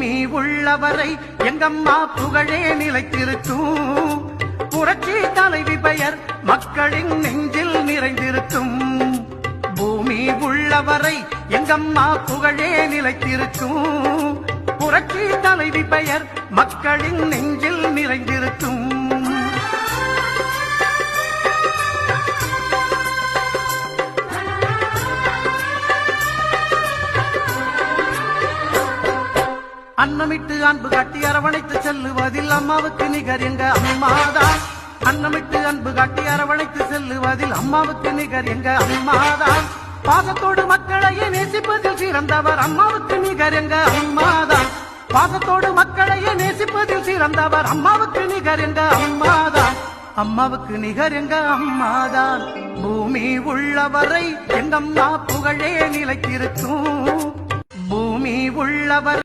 பூமி உள்ளவரை எங்கம்மா புகழே நிலைத்திருக்கும். புரட்சி தலைவி பெயர் மக்களின் நெஞ்சில் நிறைந்திருக்கும். பூமி உள்ளவரை எங்கம்மா புகழே நிலைத்திருக்கும். புரட்சி தலைவி பெயர் மக்களின் நெஞ்சில் நிறைந்திருக்கும். அன்னமிட்டு அன்பு காட்டி அரவணைத்து செல்லுவதில் அம்மாவுக்கு நிகர் எங்க அம்மாதான். அன்னமிட்டு அன்பு காட்டி அரவணைத்து செல்லுவதில் அம்மாவுக்கு நிகர் எங்க அம்மாதான். பாசத்தோடு மக்களையே நேசிப்பதில் சிறந்தவர் அம்மாவுக்கு நிகர் எங்க அம்மாதான். பாசத்தோடு மக்களையே நேசிப்பதில் சிறந்தவர் அம்மாவுக்கு நிகர் எங்க அம்மாதான். அம்மாவுக்கு நிகர் எங்க அம்மாதான். பூமி உள்ளவரை எங்கம்மா புகழே நிலைத்திருக்கும். பூமி உள்ளவர்